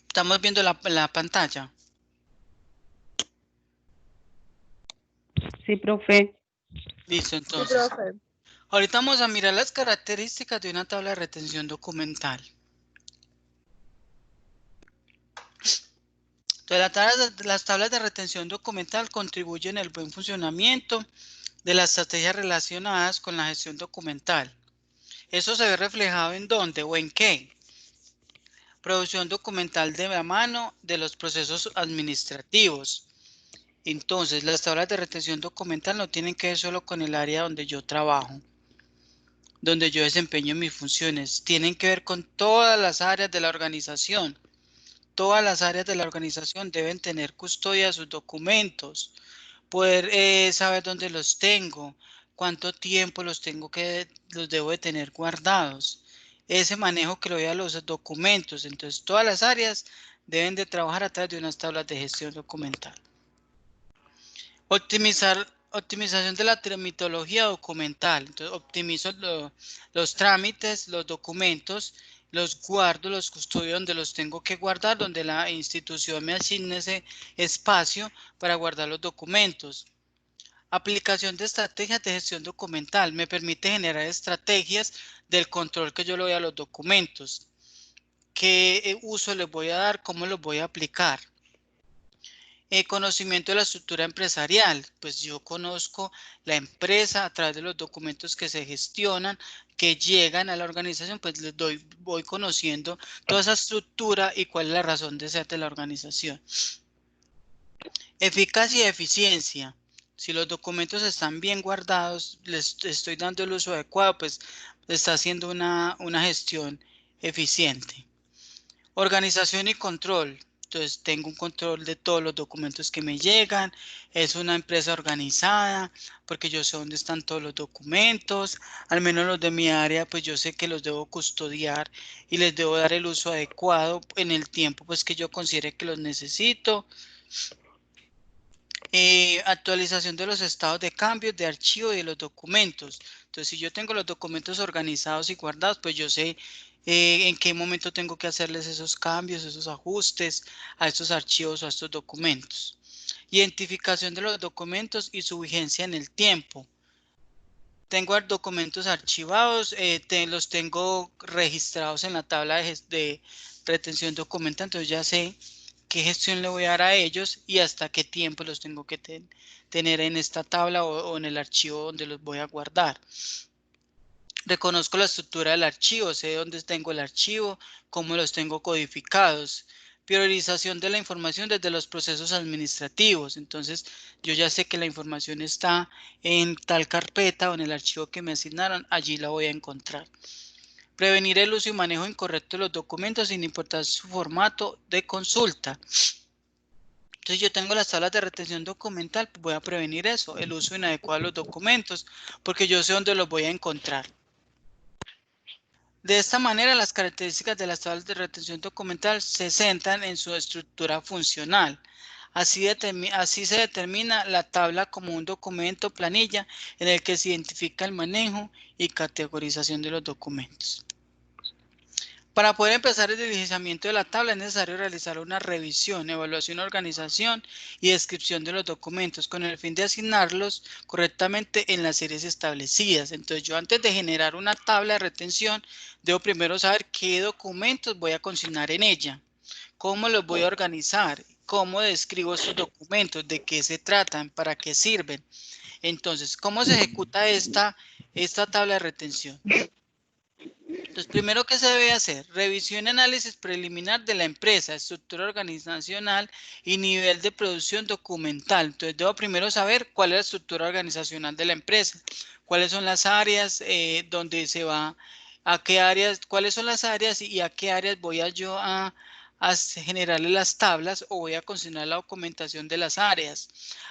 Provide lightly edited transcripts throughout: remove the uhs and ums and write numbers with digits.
Estamos viendo la pantalla. Sí, profe. Listo, Sí, entonces. profe. Ahorita vamos a mirar las características de una tabla de retención documental. Entonces, las tablas de retención documental contribuyen al buen funcionamiento de las estrategias relacionadas con la gestión documental. ¿Eso se ve reflejado en dónde o en qué? Producción documental de la mano de los procesos administrativos. Entonces, las tablas de retención documental no tienen que ver solo con el área donde yo trabajo, donde yo desempeño mis funciones. Tienen que ver con todas las áreas de la organización. Todas las áreas de la organización deben tener custodia de sus documentos, poder saber dónde los tengo, cuánto tiempo los debo de tener guardados. Ese manejo que lo doy a los documentos. Entonces, todas las áreas deben de trabajar a través de unas tablas de gestión documental. Optimización de la tramitología documental. Entonces, optimizo los trámites, los documentos, los guardo, los custodio donde los tengo que guardar, donde la institución me asigne ese espacio para guardar los documentos. Aplicación de estrategias de gestión documental. Me permite generar estrategias del control que yo le doy a los documentos. ¿Qué uso les voy a dar? ¿Cómo los voy a aplicar? Conocimiento de la estructura empresarial, pues yo conozco la empresa a través de los documentos que se gestionan, que llegan a la organización, pues voy conociendo toda esa estructura y cuál es la razón de ser de la organización. Eficacia y eficiencia. Si los documentos están bien guardados, les estoy dando el uso adecuado, pues está haciendo una gestión eficiente. Organización y control. Entonces tengo un control de todos los documentos que me llegan. Es una empresa organizada porque yo sé dónde están todos los documentos. Al menos los de mi área, pues yo sé que los debo custodiar y les debo dar el uso adecuado en el tiempo pues que yo considere que los necesito. Actualización de los estados de cambio de archivo y de los documentos. Entonces, si yo tengo los documentos organizados y guardados, pues yo sé en qué momento tengo que hacerles esos cambios, esos ajustes a estos archivos o a estos documentos. Identificación de los documentos y su vigencia en el tiempo. Tengo documentos archivados, los tengo registrados en la tabla de retención documental, entonces ya sé qué gestión le voy a dar a ellos y hasta qué tiempo los tengo que tener en esta tabla o en el archivo donde los voy a guardar. Reconozco la estructura del archivo, sé dónde tengo el archivo, cómo los tengo codificados. Priorización de la información desde los procesos administrativos. Entonces, yo ya sé que la información está en tal carpeta o en el archivo que me asignaron, allí la voy a encontrar. Prevenir el uso y manejo incorrecto de los documentos sin importar su formato de consulta. Entonces yo tengo las tablas de retención documental, pues voy a prevenir eso, el uso inadecuado de los documentos, porque yo sé dónde los voy a encontrar. De esta manera, las características de las tablas de retención documental se centran en su estructura funcional. Así se determina la tabla como un documento planilla en el que se identifica el manejo y categorización de los documentos. Para poder empezar el deslizamiento de la tabla es necesario realizar una revisión, evaluación, organización y descripción de los documentos con el fin de asignarlos correctamente en las series establecidas. Entonces yo antes de generar una tabla de retención debo primero saber qué documentos voy a consignar en ella, cómo los voy a organizar, cómo describo estos documentos, de qué se tratan, para qué sirven. Entonces, ¿cómo se ejecuta esta tabla de retención? Entonces, primero que se debe hacer, revisión y análisis preliminar de la empresa, estructura organizacional y nivel de producción documental. Entonces, debo primero saber cuál es la estructura organizacional de la empresa, cuáles son las áreas donde se va, a qué áreas, cuáles son las áreas y a qué áreas voy yo a generarle las tablas o voy a consignar la documentación de las áreas.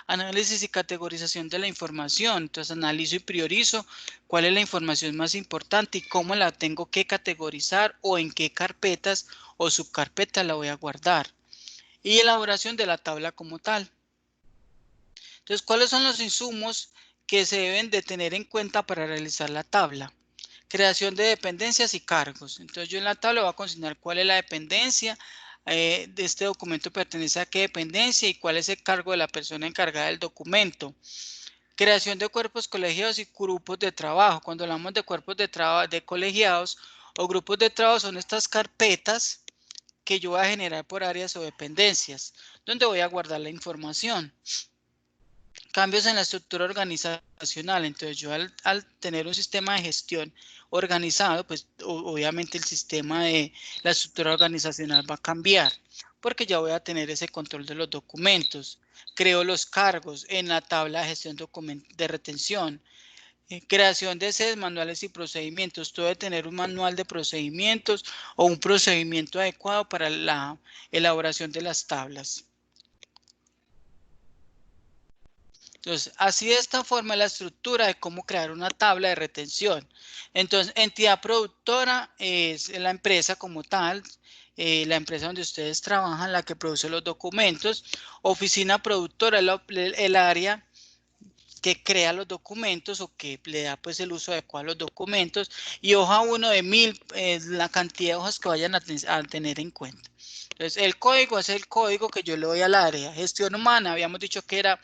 Análisis y categorización de la información. Entonces, analizo y priorizo cuál es la información más importante y cómo la tengo que categorizar o en qué carpetas o subcarpetas la voy a guardar. Y elaboración de la tabla como tal. Entonces, ¿cuáles son los insumos que se deben de tener en cuenta para realizar la tabla? Creación de dependencias y cargos. Entonces yo en la tabla voy a consignar cuál es la dependencia, de este documento pertenece a qué dependencia y cuál es el cargo de la persona encargada del documento. Creación de cuerpos colegiados y grupos de trabajo. Cuando hablamos de cuerpos de trabajo, de colegiados o grupos de trabajo, son estas carpetas que yo voy a generar por áreas o dependencias, donde voy a guardar la información. Cambios en la estructura organizacional. Entonces yo al tener un sistema de gestión organizado, pues obviamente el sistema de la estructura organizacional va a cambiar, porque ya voy a tener ese control de los documentos. Creo los cargos en la tabla de gestión de retención. Creación de sedes, manuales y procedimientos. Tú debes tener un manual de procedimientos o un procedimiento adecuado para la elaboración de las tablas. Entonces, así de esta forma la estructura de cómo crear una tabla de retención. Entonces, entidad productora es la empresa como tal, la empresa donde ustedes trabajan, la que produce los documentos. Oficina productora es el área que crea los documentos o que le da pues el uso adecuado a los documentos. Y hoja 1 de 1000 es la cantidad de hojas que vayan a tener en cuenta. Entonces, el código es el código que yo le doy al área. Gestión humana, habíamos dicho que era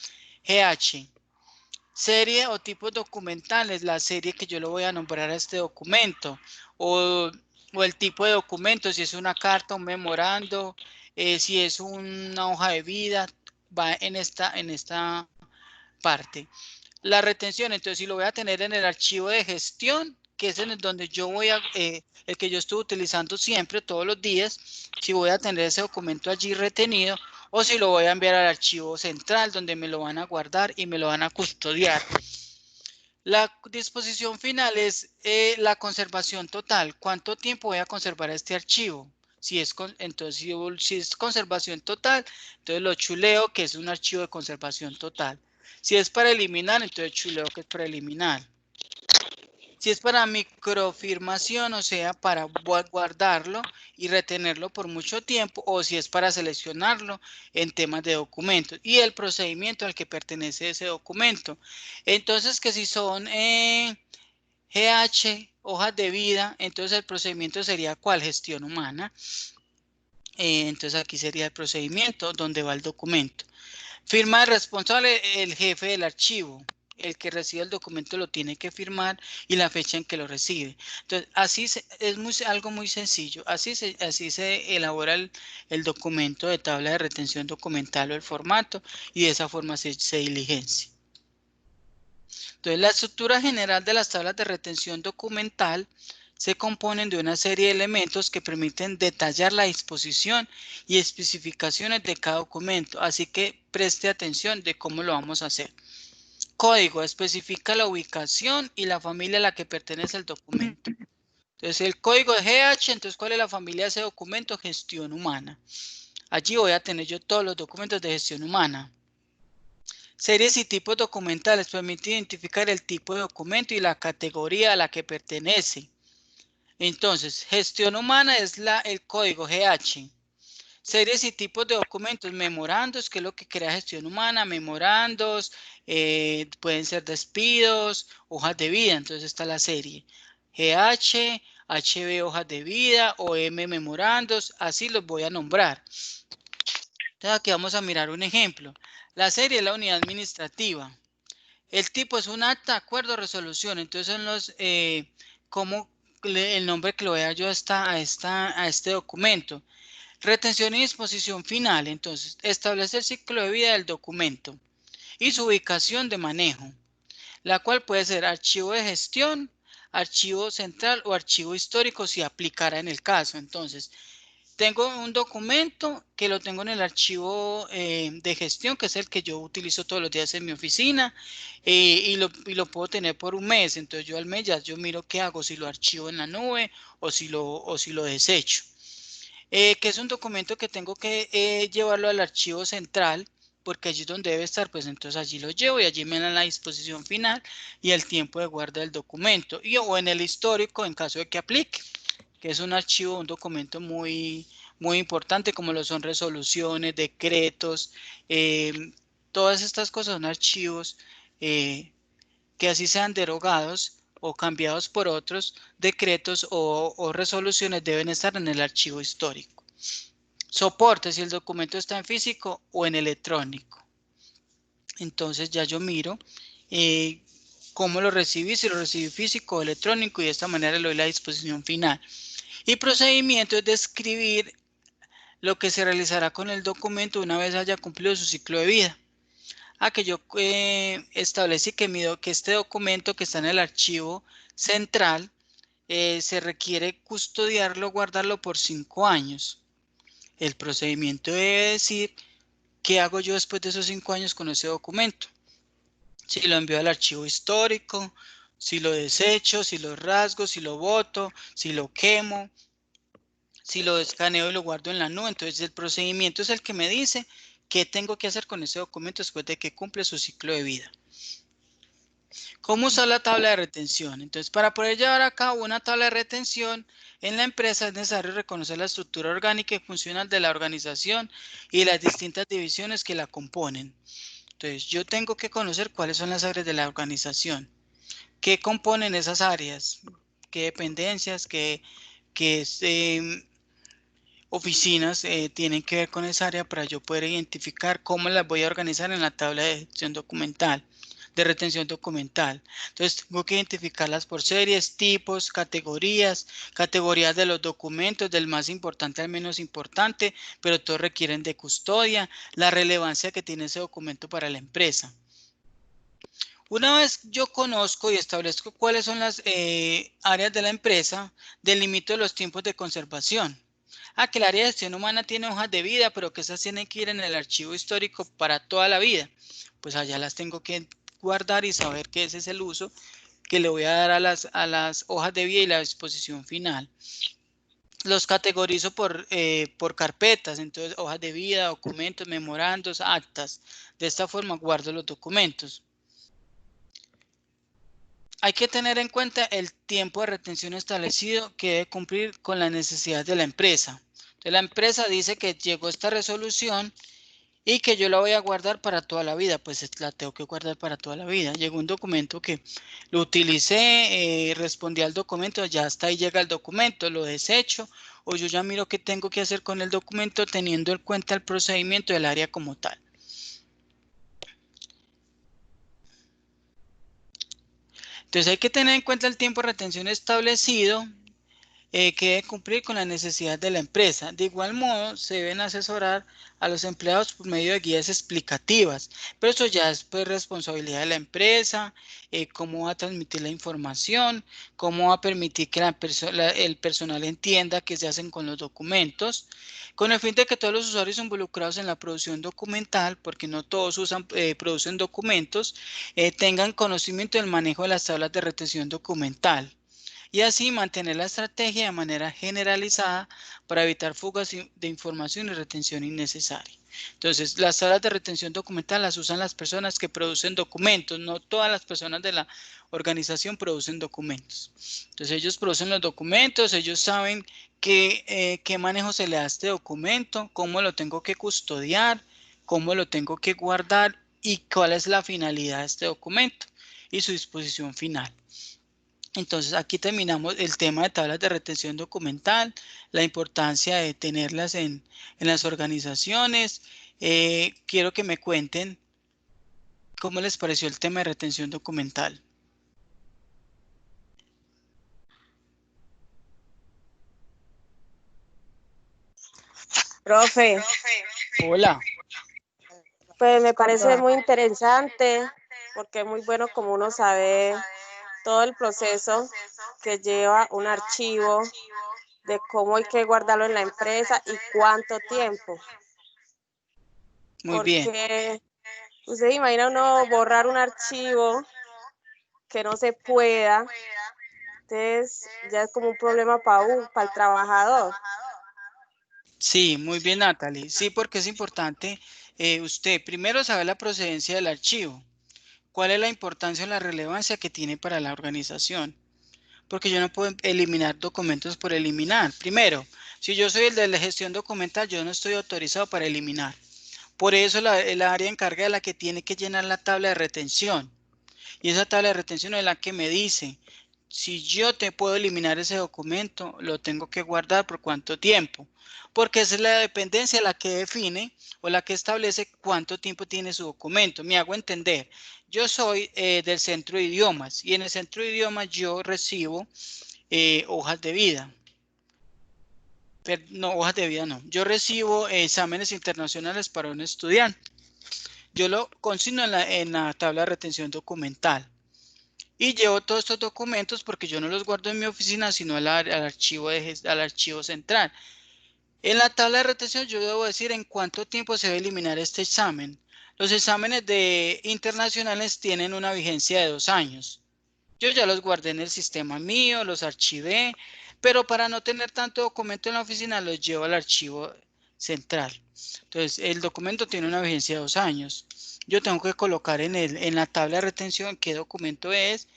GH. Serie o tipos documentales, la serie que yo le voy a nombrar a este documento, o el tipo de documento, si es una carta, un memorando, si es una hoja de vida, va en esta parte. La retención, entonces si lo voy a tener en el archivo de gestión, que es en el donde yo voy a, el que yo estuve utilizando siempre, todos los días, si voy a tener ese documento allí retenido, o si lo voy a enviar al archivo central, donde me lo van a guardar y me lo van a custodiar. La disposición final es la conservación total. ¿Cuánto tiempo voy a conservar este archivo? Si es entonces, si es conservación total, entonces lo chuleo, que es un archivo de conservación total. Si es para eliminar, entonces chuleo, que es para eliminar. Si es para microfirmación, o sea, para guardarlo y retenerlo por mucho tiempo, o si es para seleccionarlo en temas de documentos y el procedimiento al que pertenece ese documento. Entonces, que si son GH, hojas de vida, entonces el procedimiento sería ¿cuál? Gestión humana. Entonces aquí sería el procedimiento donde va el documento. Firma de responsable, el jefe del archivo. El que recibe el documento lo tiene que firmar y la fecha en que lo recibe. Entonces, así es algo muy sencillo. Así se elabora el documento de tabla de retención documental o el formato, y de esa forma se diligencia. Entonces, la estructura general de las tablas de retención documental se componen de una serie de elementos que permiten detallar la disposición y especificaciones de cada documento, así que preste atención de cómo lo vamos a hacer. Código especifica la ubicación y la familia a la que pertenece el documento. Entonces, el código de GH, entonces, ¿cuál es la familia de ese documento? Gestión humana. Allí voy a tener yo todos los documentos de gestión humana. Series y tipos documentales permite identificar el tipo de documento y la categoría a la que pertenece. Entonces, gestión humana es el código GH. Series y tipos de documentos, memorandos, que es lo que crea gestión humana, memorandos, pueden ser despidos, hojas de vida, entonces está la serie. GH, HB hojas de vida, OM memorandos, así los voy a nombrar. Entonces aquí vamos a mirar un ejemplo. La serie es la unidad administrativa. El tipo es un acta, acuerdo, resolución. Entonces son los, como el nombre que lo vea yo a este documento. Retención y disposición final. Entonces, establece el ciclo de vida del documento y su ubicación de manejo, la cual puede ser archivo de gestión, archivo central o archivo histórico si aplicara en el caso. Entonces, tengo un documento que lo tengo en el archivo de gestión, que es el que yo utilizo todos los días en mi oficina, y lo puedo tener por un mes. Entonces yo al mes ya yo miro qué hago, si lo archivo en la nube o si lo desecho. Que es un documento que tengo que llevarlo al archivo central, porque allí es donde debe estar, pues entonces allí lo llevo y allí me dan la disposición final y el tiempo de guarda del documento, o en el histórico en caso de que aplique, que es un archivo, un documento muy importante, como lo son resoluciones, decretos, todas estas cosas son archivos que así sean derogados o cambiados por otros decretos o resoluciones deben estar en el archivo histórico. Soporte, si el documento está en físico o en electrónico. Entonces ya yo miro cómo lo recibí, si lo recibí físico o electrónico, y de esta manera le doy la disposición final. Y procedimiento es describir lo que se realizará con el documento una vez haya cumplido su ciclo de vida. Que yo establecí que este documento que está en el archivo central se requiere custodiarlo, guardarlo por 5 años. El procedimiento debe decir qué hago yo después de esos 5 años con ese documento. Si lo envío al archivo histórico, si lo desecho, si lo rasgo, si lo boto, si lo quemo, si lo escaneo y lo guardo en la nube. Entonces el procedimiento es el que me dice qué tengo que hacer con ese documento después de que cumple su ciclo de vida. ¿Cómo usar la tabla de retención? Entonces, para poder llevar a cabo una tabla de retención en la empresa es necesario reconocer la estructura orgánica y funcional de la organización y las distintas divisiones que la componen. Entonces, yo tengo que conocer cuáles son las áreas de la organización, qué componen esas áreas, qué dependencias, qué oficinas tienen que ver con esa área para yo poder identificar cómo las voy a organizar en la tabla de gestión documental, de retención documental. Entonces tengo que identificarlas por series, tipos, categorías de los documentos, del más importante al menos importante, pero todos requieren de custodia, la relevancia que tiene ese documento para la empresa. Una vez yo conozco y establezco cuáles son las áreas de la empresa, delimito los tiempos de conservación. Que el área de gestión humana tiene hojas de vida, pero que esas tienen que ir en el archivo histórico para toda la vida. Pues allá las tengo que guardar y saber que ese es el uso que le voy a dar a las hojas de vida y la disposición final. Los categorizo por carpetas, entonces hojas de vida, documentos, memorandos, actas. De esta forma guardo los documentos. Hay que tener en cuenta el tiempo de retención establecido que debe cumplir con las necesidades de la empresa. Entonces, la empresa dice que llegó esta resolución y que yo la voy a guardar para toda la vida. Pues la tengo que guardar para toda la vida. Llegó un documento que lo utilicé, respondí al documento, ya hasta ahí llega el documento, lo desecho, o yo ya miro qué tengo que hacer con el documento teniendo en cuenta el procedimiento del área como tal. Entonces hay que tener en cuenta el tiempo de retención establecido que debe cumplir con las necesidades de la empresa. De igual modo, se deben asesorar a los empleados por medio de guías explicativas, pero eso ya es pues, responsabilidad de la empresa, cómo va a transmitir la información, cómo va a permitir que el personal entienda qué se hacen con los documentos, con el fin de que todos los usuarios involucrados en la producción documental, porque no todos producen documentos, tengan conocimiento del manejo de las tablas de retención documental. Y así mantener la estrategia de manera generalizada para evitar fugas de información y retención innecesaria. Entonces, las tablas de retención documental las usan las personas que producen documentos, no todas las personas de la organización producen documentos. Entonces, ellos producen los documentos, ellos saben qué manejo se le da a este documento, cómo lo tengo que custodiar, cómo lo tengo que guardar y cuál es la finalidad de este documento y su disposición final. Entonces aquí terminamos el tema de tablas de retención documental, la importancia de tenerlas en las organizaciones. Quiero que me cuenten cómo les pareció el tema de retención documental. Profe. Hola. Pues me parece muy interesante porque es muy bueno como uno sabe todo el proceso que lleva un archivo, de cómo hay que guardarlo en la empresa y cuánto tiempo. Muy bien. Porque usted imagina uno borrar un archivo que no se pueda, entonces ya es como un problema para el trabajador. Sí, muy bien, Natalie. Sí, porque es importante usted primero saber la procedencia del archivo. ¿Cuál es la importancia o la relevancia que tiene para la organización? Porque yo no puedo eliminar documentos por eliminar. Primero, si yo soy el de la gestión documental, yo no estoy autorizado para eliminar. Por eso el área encargada es la que tiene que llenar la tabla de retención. Y esa tabla de retención es la que me dice si yo te puedo eliminar ese documento, lo tengo que guardar por cuánto tiempo, porque esa es la dependencia la que define o la que establece cuánto tiempo tiene su documento. Me hago entender. Yo soy del centro de idiomas y en el centro de idiomas yo recibo hojas de vida. No, hojas de vida no. Yo recibo exámenes internacionales para un estudiante. Yo lo consigno en la tabla de retención documental. Y llevo todos estos documentos porque yo no los guardo en mi oficina, sino al archivo central. En la tabla de retención yo debo decir en cuánto tiempo se debe eliminar este examen. Los exámenes internacionales tienen una vigencia de 2 años. Yo ya los guardé en el sistema mío, los archivé, pero para no tener tanto documento en la oficina los llevo al archivo central. Entonces, el documento tiene una vigencia de 2 años. Yo tengo que colocar en la tabla de retención qué documento es,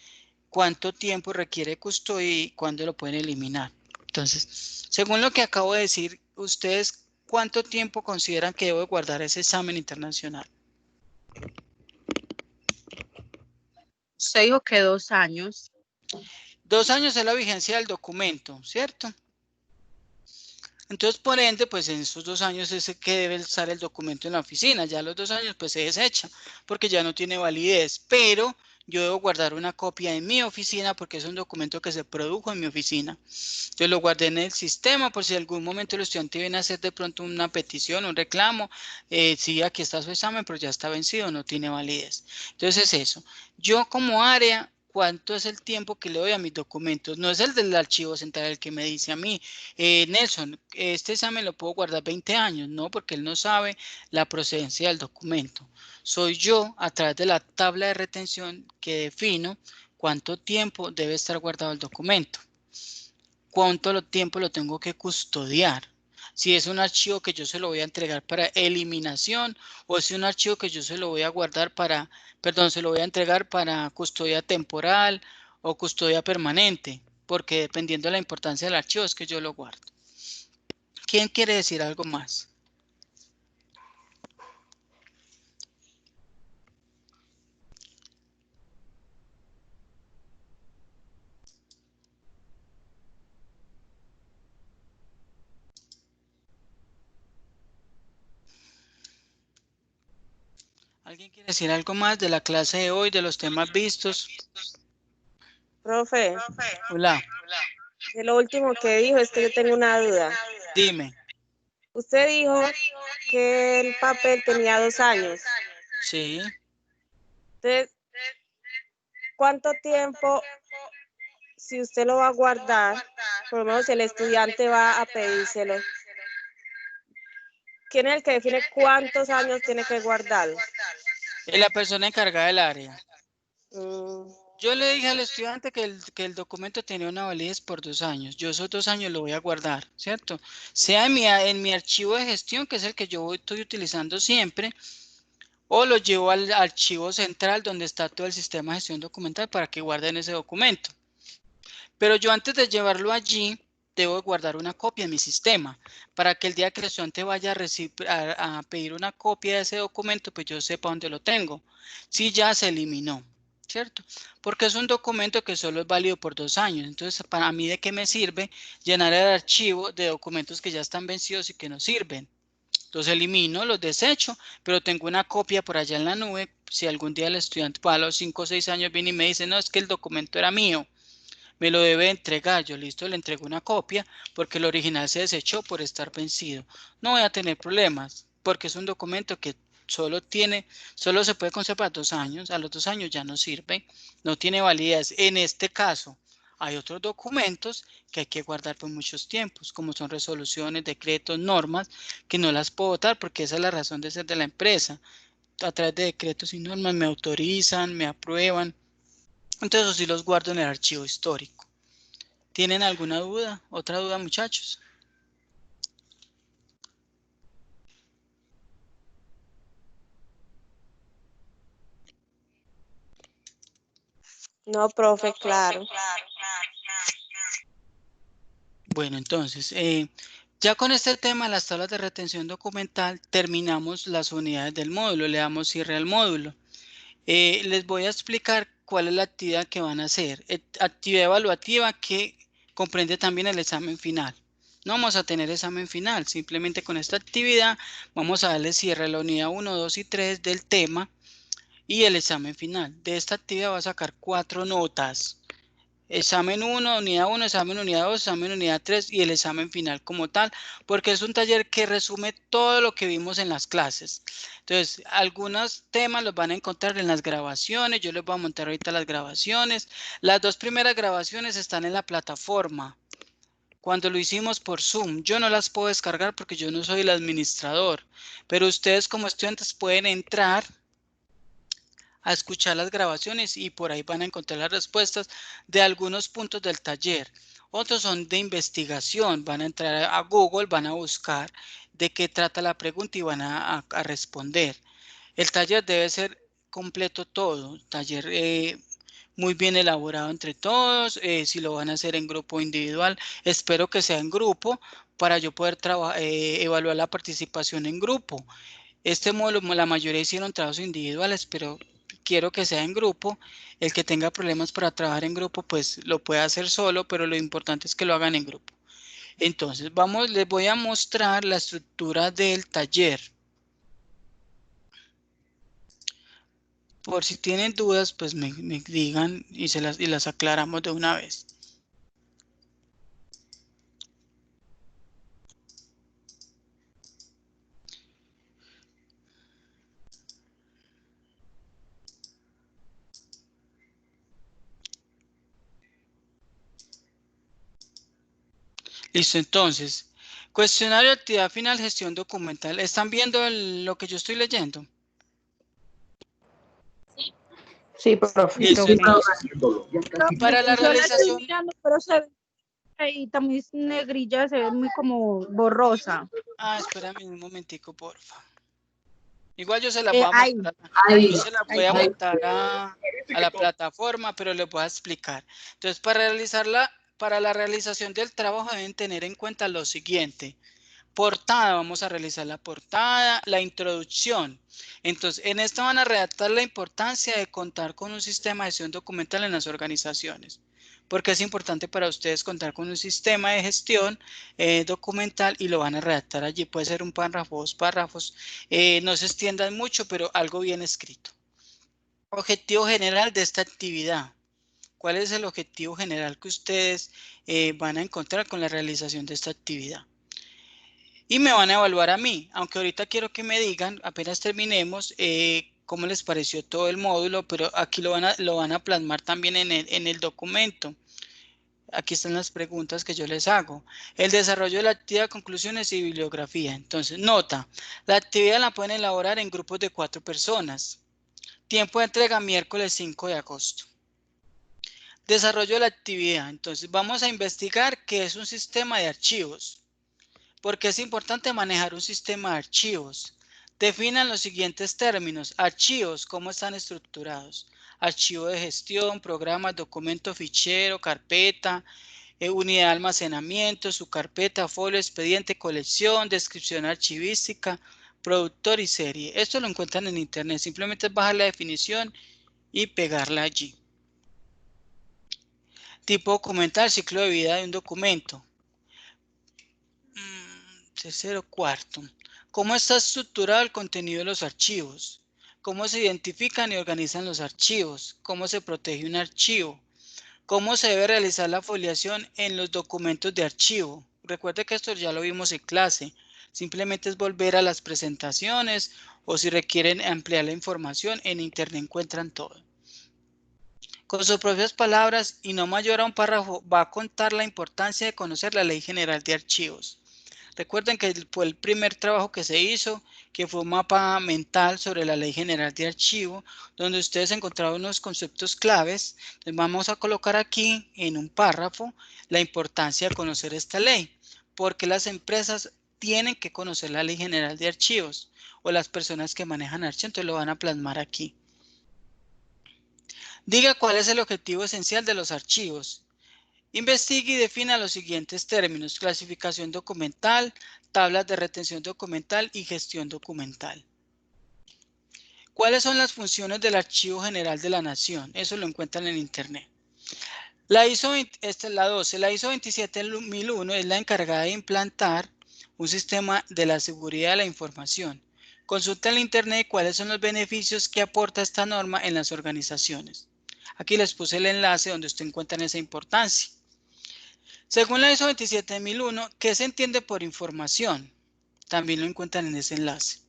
cuánto tiempo requiere custodia y cuándo lo pueden eliminar. Entonces, según lo que acabo de decir, ustedes, ¿cuánto tiempo consideran que debo guardar ese examen internacional? Usted dijo que 2 años. 2 años es la vigencia del documento, ¿cierto? Entonces, por ende, pues en esos 2 años es que debe estar el documento en la oficina. Ya a los 2 años, pues se desecha, porque ya no tiene validez. Pero yo debo guardar una copia en mi oficina porque es un documento que se produjo en mi oficina. Yo lo guardé en el sistema por si en algún momento el estudiante viene a hacer de pronto una petición, un reclamo. Sí, aquí está su examen, pero ya está vencido, no tiene validez. Entonces es eso. Yo como área, ¿cuánto es el tiempo que le doy a mis documentos? No es el del archivo central el que me dice a mí, Nelson, este examen lo puedo guardar 20 años, no, porque él no sabe la procedencia del documento. Soy yo, a través de la tabla de retención, que defino cuánto tiempo debe estar guardado el documento, cuánto tiempo lo tengo que custodiar. Si es un archivo que yo se lo voy a entregar para eliminación o es un archivo que yo se lo voy a guardar para, perdón, se lo voy a entregar para custodia temporal o custodia permanente, porque dependiendo de la importancia del archivo es que yo lo guardo. ¿Quién quiere decir algo más? ¿Alguien quiere decir algo más de la clase de hoy, de los temas vistos? Profe, Hola. de lo último que dijo es que yo tengo una duda. Dime. Usted dijo que el papel tenía 2 años. Sí. Entonces, ¿cuánto tiempo, si usted lo va a guardar, por lo menos el estudiante va a pedírselo? ¿Quién es el que define cuántos años tiene que guardarlo? Es la persona encargada del área. Mm. Yo le dije al estudiante que el documento tenía una validez por 2 años. Yo esos 2 años lo voy a guardar, ¿cierto? Sea en mi archivo de gestión, que es el que yo estoy utilizando siempre, o lo llevo al archivo central donde está todo el sistema de gestión documental para que guarden ese documento. Pero yo antes de llevarlo allí, debo guardar una copia en mi sistema para que el día que el estudiante vaya a pedir una copia de ese documento, pues yo sepa dónde lo tengo. Si ya se eliminó, ¿cierto? Porque es un documento que solo es válido por 2 años. Entonces, para mí, ¿de qué me sirve llenar el archivo de documentos que ya están vencidos y que no sirven? Los elimino, los desecho, pero tengo una copia por allá en la nube. Si algún día el estudiante a los 5 o 6 años viene y me dice, no, es que el documento era mío, me lo debe entregar, yo listo, le entrego una copia porque el original se desechó por estar vencido. No voy a tener problemas porque es un documento que solo se puede conservar 2 años, a los 2 años ya no sirve, no tiene validez. En este caso, hay otros documentos que hay que guardar por muchos tiempos, como son resoluciones, decretos, normas, que no las puedo votar porque esa es la razón de ser de la empresa. A través de decretos y normas me autorizan, me aprueban. Entonces, eso sí los guardo en el archivo histórico. ¿Tienen alguna duda? ¿Otra duda, muchachos? No, profe, claro. Bueno, entonces, ya con este tema, las tablas de retención documental, terminamos las unidades del módulo, le damos cierre al módulo. Les voy a explicar cuál es la actividad que van a hacer. Actividad evaluativa que comprende también el examen final. No vamos a tener examen final, simplemente con esta actividad vamos a darle cierre a la unidad 1, 2 y 3 del tema y el examen final. De esta actividad va a sacar 4 notas. Examen 1, unidad 1, examen unidad 2, examen unidad 3 y el examen final como tal, porque es un taller que resume todo lo que vimos en las clases. Entonces, algunos temas los van a encontrar en las grabaciones, yo les voy a montar ahorita las grabaciones. Las 2 primeras grabaciones están en la plataforma. Cuando lo hicimos por Zoom, yo no las puedo descargar porque yo no soy el administrador, pero ustedes como estudiantes pueden entrar a escuchar las grabaciones y por ahí van a encontrar las respuestas de algunos puntos del taller. Otros son de investigación, van a entrar a Google, van a buscar de qué trata la pregunta y van a responder. El taller debe ser completo todo, taller muy bien elaborado entre todos, si lo van a hacer en grupo o individual, espero que sea en grupo para yo poder evaluar la participación en grupo. Este módulo, la mayoría hicieron trabajos individuales, pero quiero que sea en grupo. El que tenga problemas para trabajar en grupo, pues lo puede hacer solo, pero lo importante es que lo hagan en grupo. Entonces, les voy a mostrar la estructura del taller. Por si tienen dudas, pues me digan y las aclaramos de una vez. Listo, entonces, cuestionario de actividad final, gestión documental. ¿Están viendo lo que yo estoy leyendo? Sí, profe. Listo, para la realización... Pero se ve ahí también es negrilla, se ve muy como borrosa. Ah, espérame un momentico, porfa. Igual yo se la voy a montar, yo se la voy a montar a la plataforma, pero les voy a explicar. Entonces, para la realización del trabajo deben tener en cuenta lo siguiente. Portada, vamos a realizar la portada, la introducción. Entonces, en esto van a redactar la importancia de contar con un sistema de gestión documental en las organizaciones. Porque es importante para ustedes contar con un sistema de gestión documental y lo van a redactar allí. Puede ser un párrafo, 2 párrafos. No se extiendan mucho, pero algo bien escrito. Objetivo general de esta actividad. ¿Cuál es el objetivo general que ustedes van a encontrar con la realización de esta actividad? Y me van a evaluar a mí, aunque ahorita quiero que me digan, apenas terminemos, cómo les pareció todo el módulo, pero aquí lo van a plasmar también en el documento. Aquí están las preguntas que yo les hago. El desarrollo de la actividad, conclusiones y bibliografía. Entonces, nota, la actividad la pueden elaborar en grupos de 4 personas. Tiempo de entrega, miércoles 5 de agosto. Desarrollo de la actividad. Entonces, vamos a investigar qué es un sistema de archivos. Porque es importante manejar un sistema de archivos. Definan los siguientes términos. Archivos, ¿cómo están estructurados? Archivo de gestión, programas, documento, fichero, carpeta, unidad de almacenamiento, su carpeta, folio, expediente, colección, descripción archivística, productor y serie. Esto lo encuentran en internet. Simplemente es bajar la definición y pegarla allí. Tipo documental, ciclo de vida de un documento. Tercero, cuarto. ¿Cómo está estructurado el contenido de los archivos? ¿Cómo se identifican y organizan los archivos? ¿Cómo se protege un archivo? ¿Cómo se debe realizar la foliación en los documentos de archivo? Recuerde que esto ya lo vimos en clase. Simplemente es volver a las presentaciones o si requieren ampliar la información, en internet encuentran todo. Con sus propias palabras y no mayor a un párrafo, va a contar la importancia de conocer la Ley General de Archivos. Recuerden que fue el primer trabajo que se hizo, que fue un mapa mental sobre la Ley General de Archivo, donde ustedes encontraron unos conceptos claves. Entonces vamos a colocar aquí en un párrafo la importancia de conocer esta ley, porque las empresas tienen que conocer la Ley General de Archivos, o las personas que manejan archivos, entonces lo van a plasmar aquí. Diga cuál es el objetivo esencial de los archivos. Investigue y defina los siguientes términos: clasificación documental, tablas de retención documental y gestión documental. ¿Cuáles son las funciones del Archivo General de la Nación? Eso lo encuentran en Internet. Esta es la 12. La ISO 27001 es la encargada de implantar un sistema de la seguridad de la información. Consulta en Internet cuáles son los beneficios que aporta esta norma en las organizaciones. Aquí les puse el enlace donde ustedes encuentran esa importancia. Según la ISO 27001, ¿qué se entiende por información? También lo encuentran en ese enlace.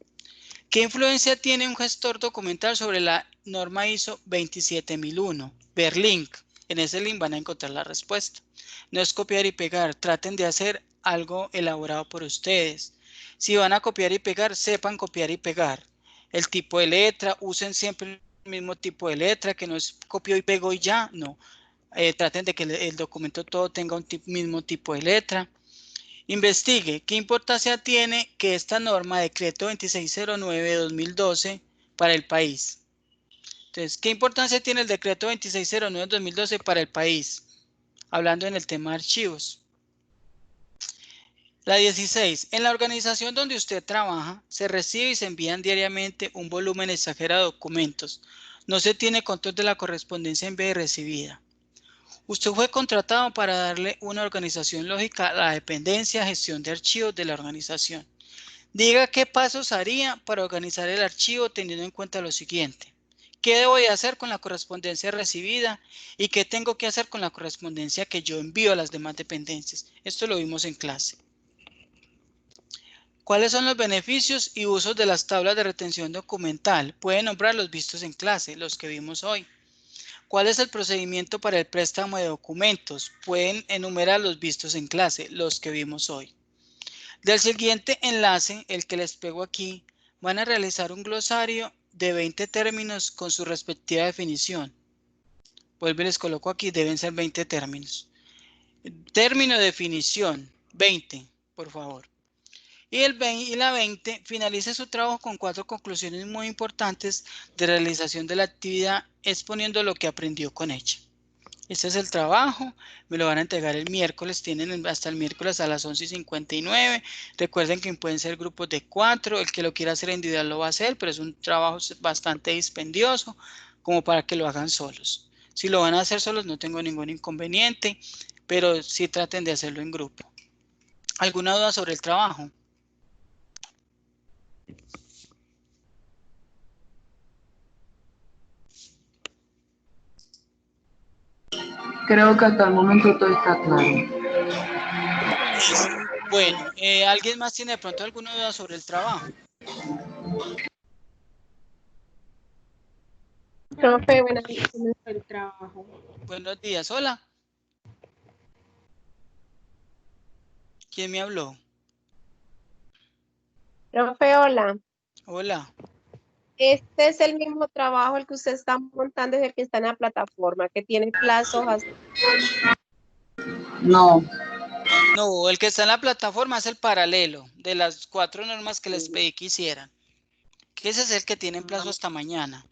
¿Qué influencia tiene un gestor documental sobre la norma ISO 27001? Ver link. En ese link van a encontrar la respuesta. No es copiar y pegar. Traten de hacer algo elaborado por ustedes. Si van a copiar y pegar, sepan copiar y pegar. El tipo de letra, usen siempre el mismo tipo de letra, que no es copio y pego y ya, no. Traten de que el documento todo tenga un mismo tipo de letra. Investigue qué importancia tiene que esta norma, decreto 2609 de 2012 para el país. Entonces, ¿qué importancia tiene el decreto 2609 de 2012 para el país? Hablando en el tema de archivos. La 16. En la organización donde usted trabaja, se recibe y se envían diariamente un volumen exagerado de documentos. No se tiene control de la correspondencia enviada y recibida. Usted fue contratado para darle una organización lógica a la dependencia, gestión de archivos de la organización. Diga qué pasos haría para organizar el archivo teniendo en cuenta lo siguiente. ¿Qué debo de hacer con la correspondencia recibida? ¿Y qué tengo que hacer con la correspondencia que yo envío a las demás dependencias? Esto lo vimos en clase. ¿Cuáles son los beneficios y usos de las tablas de retención documental? Pueden nombrar los vistos en clase, los que vimos hoy. ¿Cuál es el procedimiento para el préstamo de documentos? Pueden enumerar los vistos en clase, los que vimos hoy. Del siguiente enlace, el que les pego aquí, van a realizar un glosario de 20 términos con su respectiva definición. Vuelvo y les coloco aquí, deben ser 20 términos. Término de definición, 20, por favor. Y la 20 finalice su trabajo con 4 conclusiones muy importantes de realización de la actividad, exponiendo lo que aprendió con ella. Este es el trabajo, me lo van a entregar el miércoles, tienen hasta el miércoles a las 11:59. Recuerden que pueden ser grupos de 4, el que lo quiera hacer individual lo va a hacer, pero es un trabajo bastante dispendioso como para que lo hagan solos. Si lo van a hacer solos no tengo ningún inconveniente, pero sí traten de hacerlo en grupo. ¿Alguna duda sobre el trabajo? Creo que hasta el momento todo está claro. Bueno, ¿alguien más tiene de pronto alguna duda sobre el trabajo? Profe, buenas noches, ¿cómo está el trabajo? Buenos días, hola. ¿Quién me habló? Profe, hola. Hola. Este es el mismo trabajo el que usted está montando, es el que está en la plataforma, que tiene plazos hasta... No, No, el que está en la plataforma es el paralelo de las 4 normas que les pedí que hicieran. Que ese es el que tiene plazo hasta mañana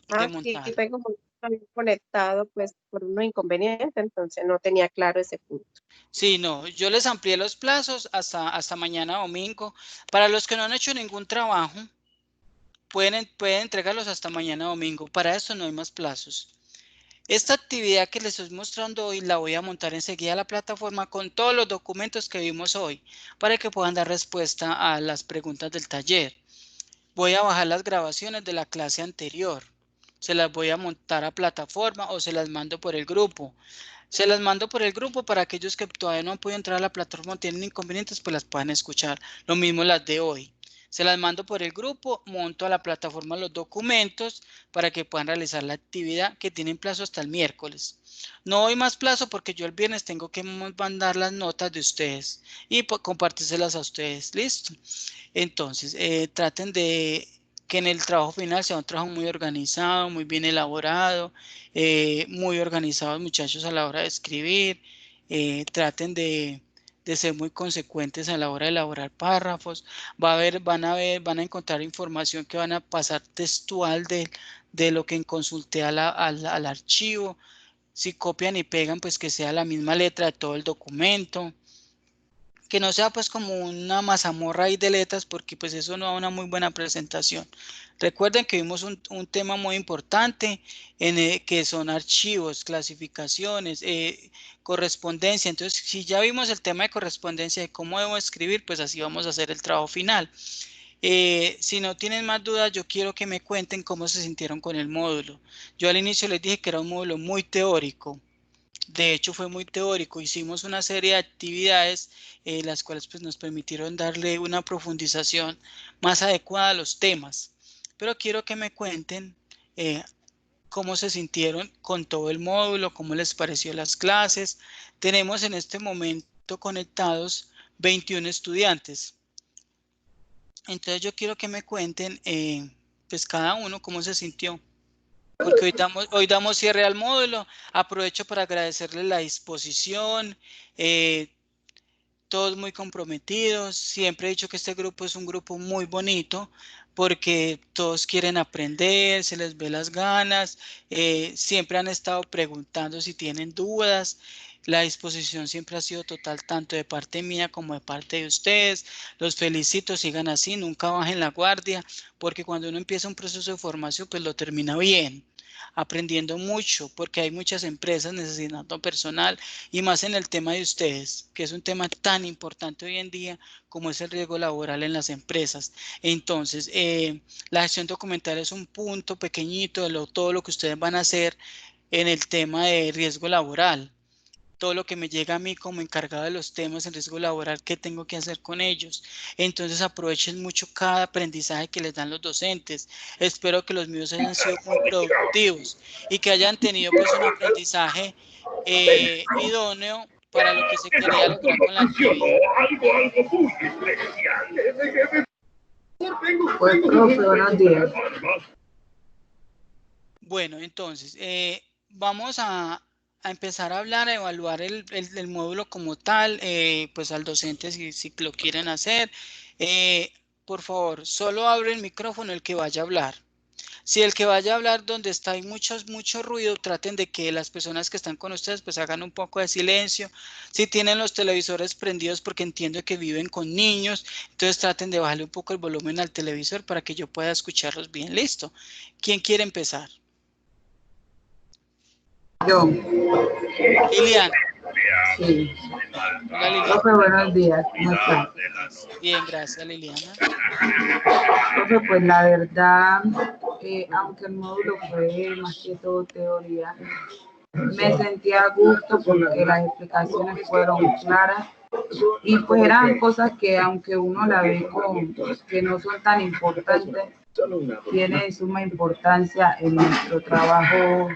de sí, montar. pues como no había conectado, pues por unos inconvenientes, entonces no tenía claro ese punto. Sí, no, yo les amplié los plazos hasta mañana domingo. Para los que no han hecho ningún trabajo, pueden entregarlos hasta mañana domingo. Para eso no hay más plazos. Esta actividad que les estoy mostrando hoy la voy a montar enseguida a la plataforma con todos los documentos que vimos hoy para que puedan dar respuesta a las preguntas del taller. Voy a bajar las grabaciones de la clase anterior. Se las voy a montar a plataforma o se las mando por el grupo. Se las mando por el grupo para aquellos que todavía no han podido entrar a la plataforma o tienen inconvenientes, pues las puedan escuchar. Lo mismo las de hoy. Se las mando por el grupo, monto a la plataforma los documentos para que puedan realizar la actividad que tienen plazo hasta el miércoles. No doy más plazo porque yo el viernes tengo que mandar las notas de ustedes y compartírselas a ustedes. ¿Listo? Entonces, traten de que en el trabajo final sea un trabajo muy organizado, muy bien elaborado, muy organizados muchachos a la hora de escribir, traten de ser muy consecuentes a la hora de elaborar párrafos. Van a encontrar información que van a pasar textual de lo que consulté al archivo. Si copian y pegan, pues que sea la misma letra de todo el documento. que no sea pues como una mazamorra ahí de letras, porque pues eso no da una muy buena presentación. Recuerden que vimos un tema muy importante que son archivos, clasificaciones, correspondencia. Entonces, si ya vimos el tema de correspondencia, de cómo debo escribir, pues así vamos a hacer el trabajo final. Si no tienen más dudas, yo quiero que me cuenten cómo se sintieron con el módulo. Yo al inicio les dije que era un módulo muy teórico. De hecho, fue muy teórico. Hicimos una serie de actividades, las cuales pues, nos permitieron darle una profundización más adecuada a los temas. Pero quiero que me cuenten cómo se sintieron con todo el módulo, cómo les pareció las clases. Tenemos en este momento conectados 21 estudiantes. Entonces yo quiero que me cuenten, pues cada uno cómo se sintió. Porque hoy damos cierre al módulo. Aprovecho para agradecerles la disposición, todos muy comprometidos. Siempre he dicho que este grupo es un grupo muy bonito porque todos quieren aprender, se les ve las ganas, siempre han estado preguntando si tienen dudas. La disposición siempre ha sido total, tanto de parte mía como de parte de ustedes. Los felicito, sigan así, nunca bajen la guardia, porque cuando uno empieza un proceso de formación, pues lo termina bien, aprendiendo mucho, porque hay muchas empresas necesitando personal, y más en el tema de ustedes, que es un tema tan importante hoy en día como es el riesgo laboral en las empresas. Entonces, la gestión documental es un punto pequeñito de todo lo que ustedes van a hacer en el tema de riesgo laboral. Todo lo que me llega a mí como encargado de los temas en riesgo laboral, qué tengo que hacer con ellos. Entonces aprovechen mucho cada aprendizaje que les dan los docentes. Espero que los míos hayan sido muy productivos y que hayan tenido pues un aprendizaje idóneo para lo que se quería lograr con la actividad. Pues, profe, buenos días. Bueno, entonces, vamos a empezar a hablar, a evaluar el módulo como tal, pues al docente si lo quieren hacer. Por favor, solo abre el micrófono el que vaya a hablar. Si el que vaya a hablar donde está hay mucho ruido, traten de que las personas que están con ustedes pues hagan un poco de silencio. Si tienen los televisores prendidos, porque entiendo que viven con niños, entonces traten de bajarle un poco el volumen al televisor para que yo pueda escucharlos bien. Listo. ¿Quién quiere empezar? Yo, Liliana. sí. Hola, Liliana. Profe, buenos días. ¿Cómo estás? Bien, gracias, Liliana. Profe, pues la verdad, aunque el módulo fue más que todo teoría, me sentía a gusto porque las explicaciones fueron claras y pues eran cosas que aunque uno la ve como que no son tan importantes, tienen suma importancia en nuestro trabajo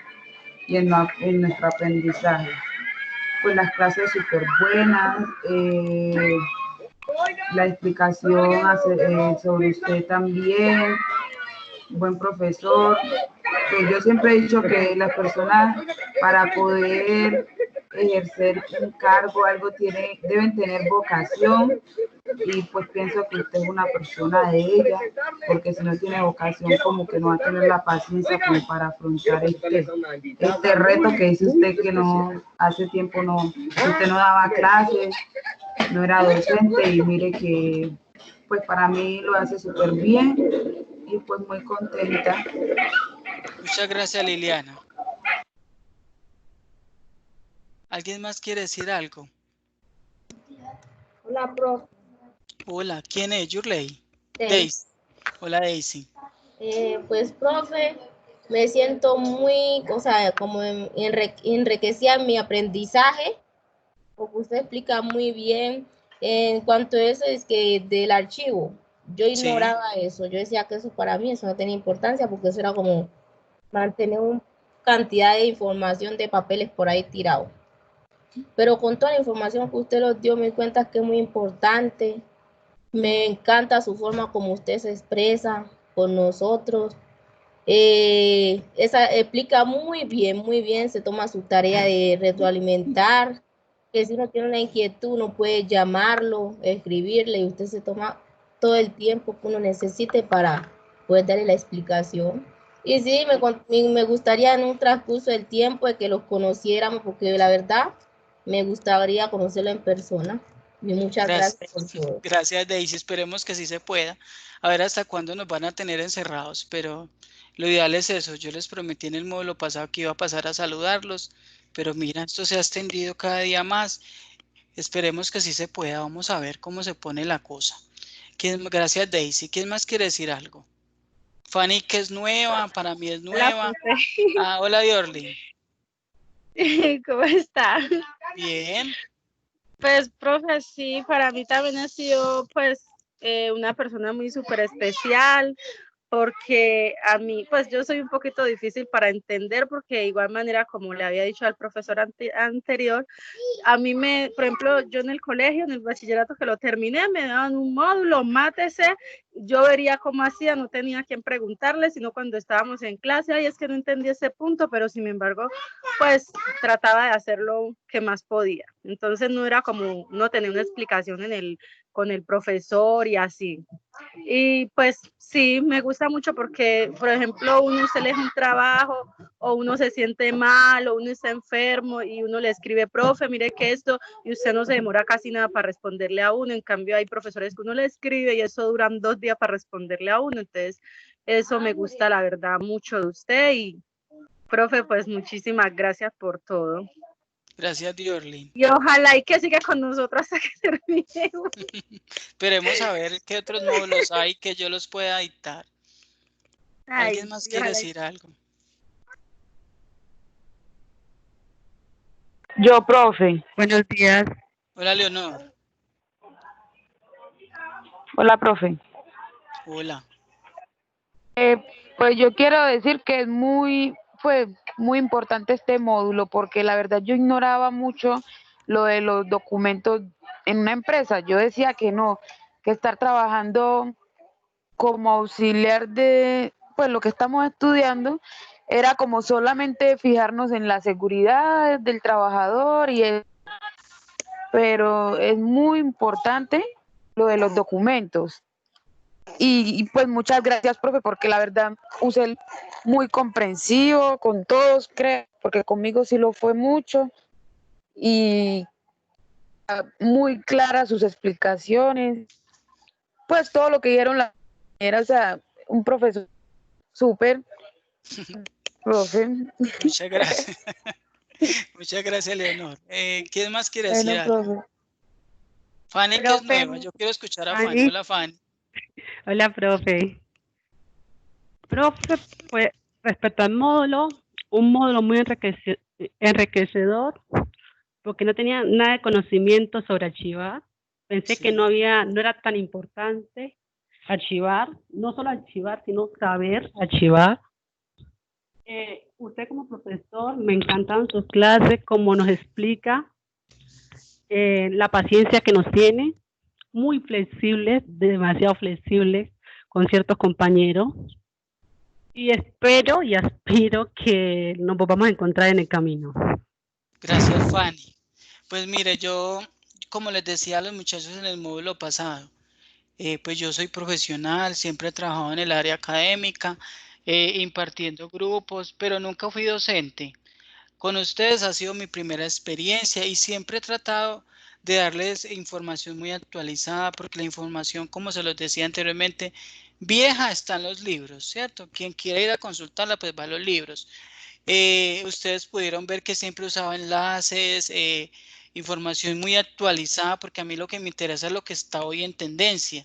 y en nuestro aprendizaje. Pues las clases súper buenas, la explicación sobre usted también, buen profesor. Pues yo siempre he dicho que las personas para poder ejercer un cargo, algo deben tener vocación, y pues pienso que usted es una persona de ella, porque si no tiene vocación como que no va a tener la paciencia como para afrontar este reto que dice usted que no, hace tiempo usted no daba clases, no era docente, y mire que pues para mí lo hace súper bien y pues muy contenta. Muchas gracias, Liliana. ¿Alguien más quiere decir algo? Hola, profe. Hola, ¿quién es? Yurley. Daisy. Hola, Daisy. Pues, profe, me siento muy, o sea, como enriquecida en mi aprendizaje, porque usted explica muy bien en cuanto a eso, es que del archivo, yo ignoraba eso, yo decía que eso para mí eso no tenía importancia, porque eso era como mantener una cantidad de información de papeles por ahí tirado. Pero con toda la información que usted nos dio, me di cuenta que es muy importante. Me encanta su forma como usted se expresa con nosotros. Esa explica muy bien, se toma su tarea de retroalimentar, que si uno tiene una inquietud, uno puede llamarlo, escribirle, y usted se toma todo el tiempo que uno necesite para poder darle la explicación. Y sí, me gustaría en un transcurso del tiempo de que los conociéramos, porque la verdad me gustaría conocerlo en persona. Y muchas gracias por todo. Gracias, Daisy. Esperemos que sí se pueda. A ver hasta cuándo nos van a tener encerrados, pero lo ideal es eso. Yo les prometí en el módulo pasado que iba a pasar a saludarlos, pero mira, esto se ha extendido cada día más. Esperemos que sí se pueda. Vamos a ver cómo se pone la cosa. Gracias, Daisy. ¿Quién más quiere decir algo? Fanny, que es nueva, para mí es Hola, nueva. profe. Ah, hola, Diorly. ¿Cómo está? Bien. Pues, profe, sí, para mí también ha sido, pues, una persona muy súper especial, porque a mí, pues yo soy un poquito difícil para entender, porque de igual manera, como le había dicho al profesor anterior, a mí por ejemplo, yo en el colegio, en el bachillerato que lo terminé, me daban un módulo, mátese, yo vería cómo hacía, no tenía a quién preguntarle, sino cuando estábamos en clase, ay, es que no entendí ese punto, pero sin embargo, pues trataba de hacer lo que más podía. Entonces no era como no tener una explicación con el profesor y así. Y pues sí, me gusta mucho porque, por ejemplo, uno se le deja un trabajo o uno se siente mal o uno está enfermo y uno le escribe, profe, mire que esto, y usted no se demora casi nada para responderle a uno. En cambio, hay profesores que uno le escribe y eso duran 2 días para responderle a uno. Entonces, eso me gusta, la verdad, mucho de usted. Y, profe, pues muchísimas gracias por todo. Gracias, Diorly. Y ojalá y que siga con nosotros hasta que termine. Esperemos a ver qué otros módulos hay que yo los pueda dictar. ¿Alguien Ay, más sí, quiere ojalá. decir algo? Yo, profe. Buenos días. Hola, Leonor. Hola, profe. Hola. Pues yo quiero decir que fue muy importante este módulo porque la verdad yo ignoraba mucho lo de los documentos en una empresa. Yo decía que no, que estar trabajando como auxiliar de, pues lo que estamos estudiando era como solamente fijarnos en la seguridad del trabajador pero es muy importante lo de los documentos. Y pues muchas gracias, profe, porque la verdad usted muy comprensivo con todos, creo, porque conmigo sí lo fue mucho y muy claras sus explicaciones, pues todo lo que dieron era, o sea, un profesor súper, profe. Muchas gracias. Muchas gracias, Leonor. ¿Quién más quiere decir Bueno, algo? profe. Fanny, que es nueva. Yo quiero escuchar a Fanny. Hola, Fanny. Hola, profe. Profe, pues respecto al módulo, un módulo muy enriquecedor, porque no tenía nada de conocimiento sobre archivar. Pensé que Sí. no era tan importante archivar, no solo archivar, sino saber archivar. Usted como profesor, me encantan sus clases, como nos explica, la paciencia que nos tiene, muy flexible, demasiado flexible con ciertos compañeros. Y espero y aspiro que nos volvamos a encontrar en el camino. Gracias, Fanny. Pues mire, yo, como les decía a los muchachos en el módulo pasado, pues yo soy profesional, siempre he trabajado en el área académica, impartiendo grupos, pero nunca fui docente. Con ustedes ha sido mi primera experiencia y siempre he tratado de darles información muy actualizada, porque la información, como se los decía anteriormente, vieja está en los libros, ¿cierto? Quien quiera ir a consultarla, pues va a los libros. Ustedes pudieron ver que siempre usaba enlaces, información muy actualizada, porque a mí lo que me interesa es lo que está hoy en tendencia,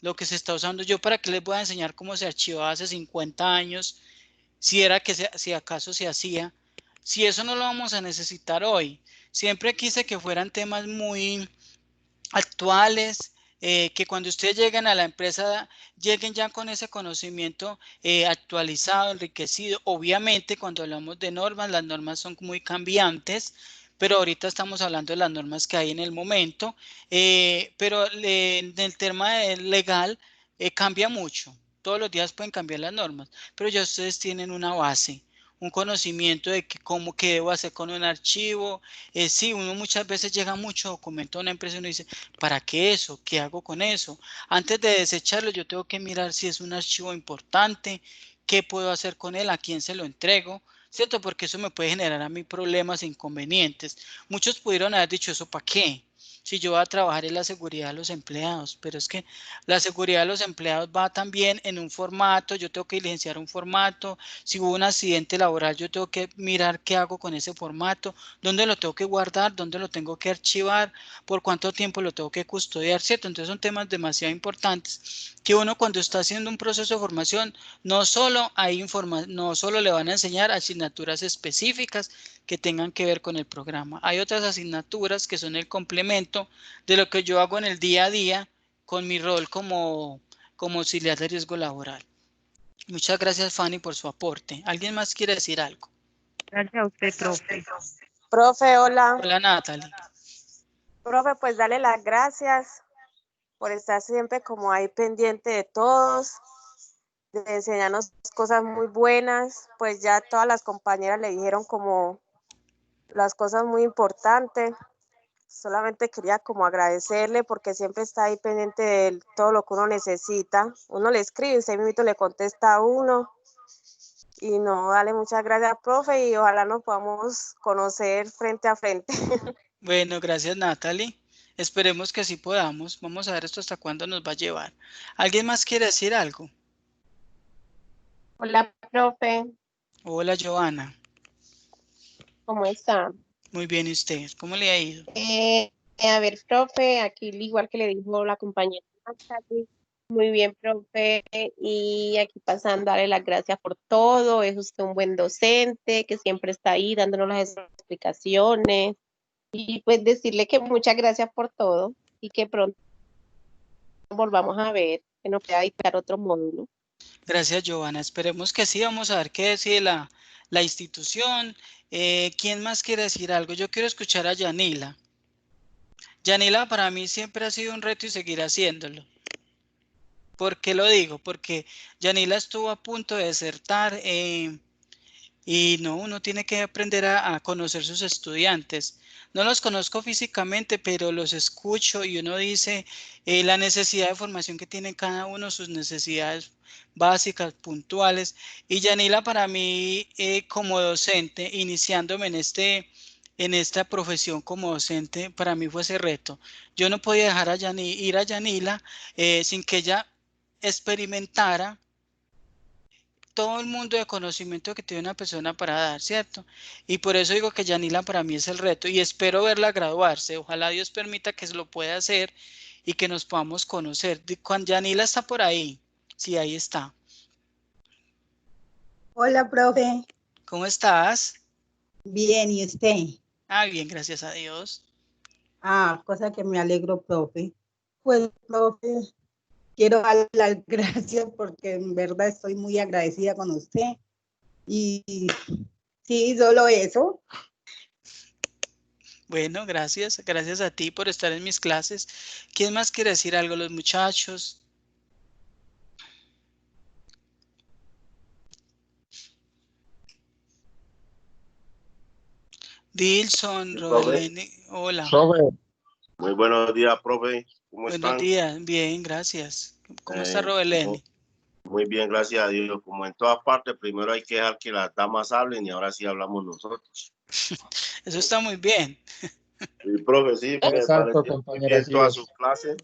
lo que se está usando. Yo para qué les voy a enseñar cómo se archivaba hace 50 años, si acaso se hacía, si eso no lo vamos a necesitar hoy. Siempre quise que fueran temas muy actuales, que cuando ustedes lleguen a la empresa lleguen ya con ese conocimiento actualizado, enriquecido. Obviamente cuando hablamos de normas, las normas son muy cambiantes, pero ahorita estamos hablando de las normas que hay en el momento, pero en el tema legal cambia mucho. Todos los días pueden cambiar las normas, pero ya ustedes tienen una base, un conocimiento de cómo que debo hacer con un archivo. Sí, uno muchas veces llega mucho documento a una empresa y uno dice, ¿para qué eso? ¿Qué hago con eso? Antes de desecharlo, yo tengo que mirar si es un archivo importante, qué puedo hacer con él, a quién se lo entrego, ¿cierto? Porque eso me puede generar a mí problemas e inconvenientes. Muchos pudieron haber dicho eso, ¿para qué? si yo voy a trabajar en la seguridad de los empleados, pero es que la seguridad de los empleados va también en un formato, yo tengo que diligenciar un formato, si hubo un accidente laboral, yo tengo que mirar qué hago con ese formato, dónde lo tengo que guardar, dónde lo tengo que archivar, por cuánto tiempo lo tengo que custodiar, ¿cierto? Entonces son temas demasiado importantes que uno cuando está haciendo un proceso de formación, no solo no solo le van a enseñar asignaturas específicas que tengan que ver con el programa. Hay otras asignaturas que son el complemento de lo que yo hago en el día a día con mi rol como auxiliar de riesgo laboral. Muchas gracias, Fanny, por su aporte. ¿Alguien más quiere decir algo? Gracias a usted, profe. Profe, hola. Hola, Natalie. Profe, pues dale las gracias por estar siempre como ahí pendiente de todos, de enseñarnos cosas muy buenas. Pues ya todas las compañeras le dijeron como las cosas muy importantes. Solamente quería como agradecerle porque siempre está ahí pendiente de todo lo que uno necesita. Uno le escribe, usted mismo le contesta a uno. Y no, dale muchas gracias, profe, y ojalá nos podamos conocer frente a frente. Bueno, gracias, Natalie. Esperemos que sí podamos. Vamos a ver esto hasta cuándo nos va a llevar. ¿Alguien más quiere decir algo? Hola, profe. Hola, Joana. ¿Cómo está? Muy bien, ¿y usted? ¿Cómo le ha ido? A ver, profe, aquí igual que le dijo la compañera Natalie, muy bien, profe, y aquí pasando a darle las gracias por todo. Es usted un buen docente que siempre está ahí dándonos las explicaciones y pues decirle que muchas gracias por todo y que pronto volvamos a ver, que nos pueda dictar otro módulo. Gracias, Giovanna. Esperemos que sí. Vamos a ver qué decide la institución. ¿Quién más quiere decir algo? Yo quiero escuchar a Yanila. Yanila para mí siempre ha sido un reto y seguirá haciéndolo. ¿Por qué lo digo? Porque Yanila estuvo a punto de desertar y no, uno tiene que aprender a conocer sus estudiantes. No los conozco físicamente, pero los escucho y uno dice la necesidad de formación que tienen cada uno, sus necesidades básicas, puntuales. Y Yanila para mí como docente, iniciándome en esta profesión como docente, para mí fue ese reto. Yo no podía dejar ir a Yanila sin que ella experimentara todo el mundo de conocimiento que tiene una persona para dar, ¿cierto? Y por eso digo que Yanila para mí es el reto y espero verla graduarse. Ojalá Dios permita que se lo pueda hacer y que nos podamos conocer. Cuando Yanila está por ahí, sí, ahí está. Hola, profe. ¿Cómo estás? Bien, ¿y usted? Ah, bien, gracias a Dios. Ah, cosa que me alegro, profe. Pues, profe, quiero dar las gracias porque en verdad estoy muy agradecida con usted. Y sí, solo eso. Bueno, gracias. Gracias a ti por estar en mis clases. ¿Quién más quiere decir algo? Los muchachos. Dilson, Roelene, hola. Profe. Muy buenos días, profe. ¿Cómo están? Buenos días, bien, gracias. ¿Cómo está Roelene? Muy bien, gracias a Dios. Como en todas partes, primero hay que dejar que las damas hablen y ahora sí hablamos nosotros. Eso está muy bien. Sí, profe, sí, me pareció muy bien todas sus clases.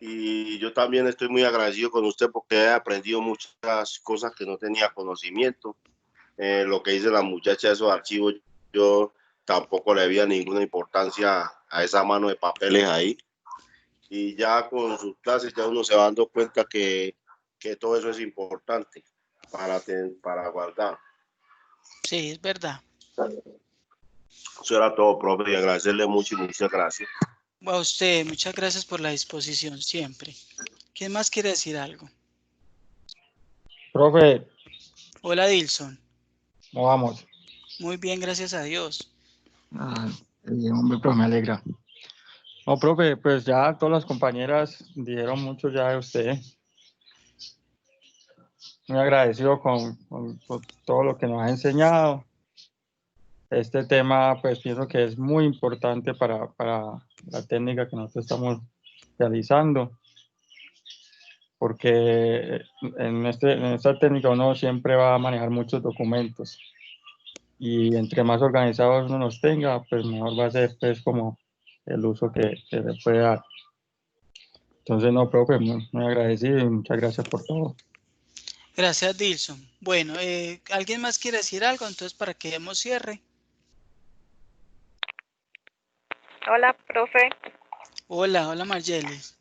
Y yo también estoy muy agradecido con usted porque he aprendido muchas cosas que no tenía conocimiento. Lo que dice la muchacha de esos archivos, yo tampoco le había ninguna importancia a esa mano de papeles ahí. Y ya con sus clases ya uno se va dando cuenta que todo eso es importante para guardar. Sí, es verdad. Eso era todo, profe, y agradecerle mucho y muchas gracias. A usted, muchas gracias por la disposición siempre. ¿Quién más quiere decir algo? Profe. Hola, Dilson. ¿Cómo vamos? Muy bien, gracias a Dios. Hombre, profe, me alegra. No, profe, pues ya todas las compañeras dijeron mucho ya de usted. Muy agradecido con todo lo que nos ha enseñado. Este tema, pues pienso que es muy importante para la técnica que nosotros estamos realizando. Porque en esta técnica uno siempre va a manejar muchos documentos. y entre más organizados uno los tenga, pues mejor va a ser pues como el uso que se le puede dar. Entonces, no, profe, muy agradecido y muchas gracias por todo. Gracias, Dilson. Bueno, ¿alguien más quiere decir algo? Entonces, para que demos cierre. Hola, profe. Hola, hola, Margelis.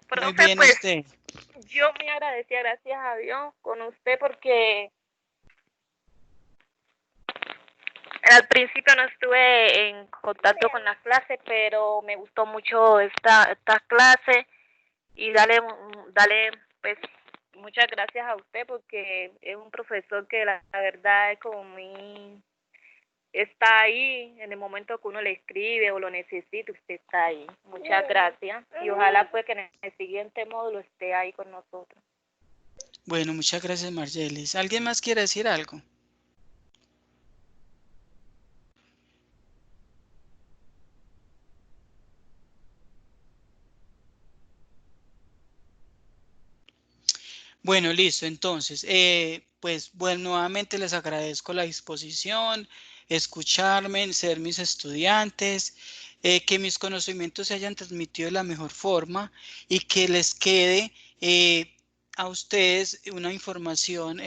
Profe, Muy bien, pues, usted. yo muy agradecida, gracias a Dios, con usted porque al principio no estuve en contacto con la clase, pero me gustó mucho esta clase y dale pues muchas gracias a usted porque es un profesor que la verdad es como muy, está ahí en el momento que uno le escribe o lo necesita, usted está ahí. Muchas gracias y ojalá pues que en el siguiente módulo esté ahí con nosotros. Bueno, muchas gracias, Margelis. ¿Alguien más quiere decir algo? Bueno, listo. Entonces, pues bueno, nuevamente les agradezco la disposición, escucharme, ser mis estudiantes, que mis conocimientos se hayan transmitido de la mejor forma y que les quede a ustedes una información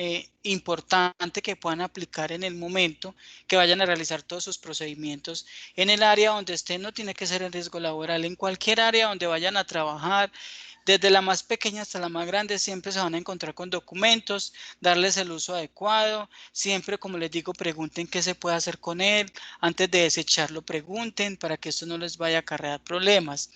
importante que puedan aplicar en el momento que vayan a realizar todos sus procedimientos en el área donde estén. No tiene que ser en riesgo laboral, en cualquier área donde vayan a trabajar. Desde la más pequeña hasta la más grande siempre se van a encontrar con documentos, darles el uso adecuado, siempre como les digo pregunten qué se puede hacer con él, antes de desecharlo pregunten para que esto no les vaya a acarrear problemas.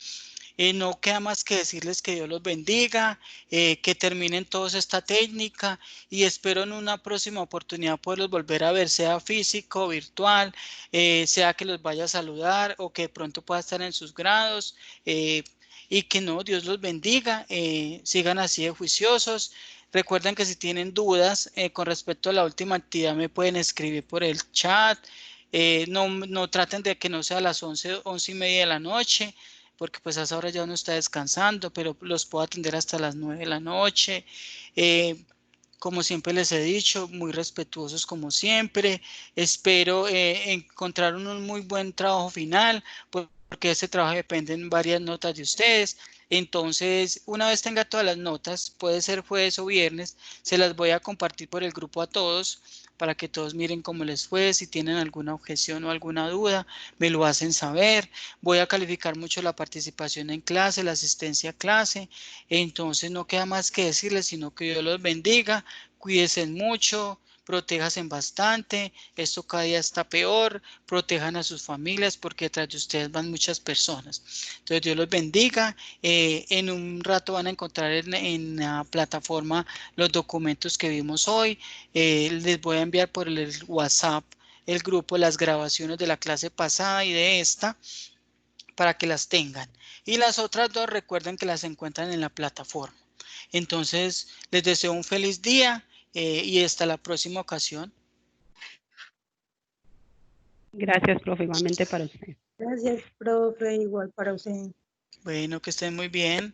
No queda más que decirles que Dios los bendiga, que terminen todos esta técnica y espero en una próxima oportunidad poderlos volver a ver, sea físico, virtual, sea que los vaya a saludar o que de pronto pueda estar en sus grados. Y que no, Dios los bendiga, sigan así de juiciosos. Recuerden que si tienen dudas con respecto a la última actividad me pueden escribir por el chat. No traten de que no sea a las 11:30 de la noche, porque pues a esa hora ya uno está descansando, pero los puedo atender hasta las 9 de la noche. Como siempre les he dicho, muy respetuosos como siempre. Espero encontrar un muy buen trabajo final, porque ese trabajo depende en varias notas de ustedes. Entonces, una vez tenga todas las notas, puede ser jueves o viernes, se las voy a compartir por el grupo a todos para que todos miren cómo les fue. Si tienen alguna objeción o alguna duda, me lo hacen saber. Voy a calificar mucho la participación en clase, la asistencia a clase. Entonces, no queda más que decirles, sino que Dios los bendiga, cuídense mucho, protéjanse bastante, esto cada día está peor, protejan a sus familias porque detrás de ustedes van muchas personas. Entonces Dios los bendiga, en un rato van a encontrar en la plataforma los documentos que vimos hoy, les voy a enviar por el WhatsApp el grupo las grabaciones de la clase pasada y de esta para que las tengan. Y las otras dos recuerden que las encuentran en la plataforma. Entonces les deseo un feliz día y hasta la próxima ocasión. Gracias, profe, igualmente para usted. Gracias, profe, igual para usted. Bueno, que estén muy bien.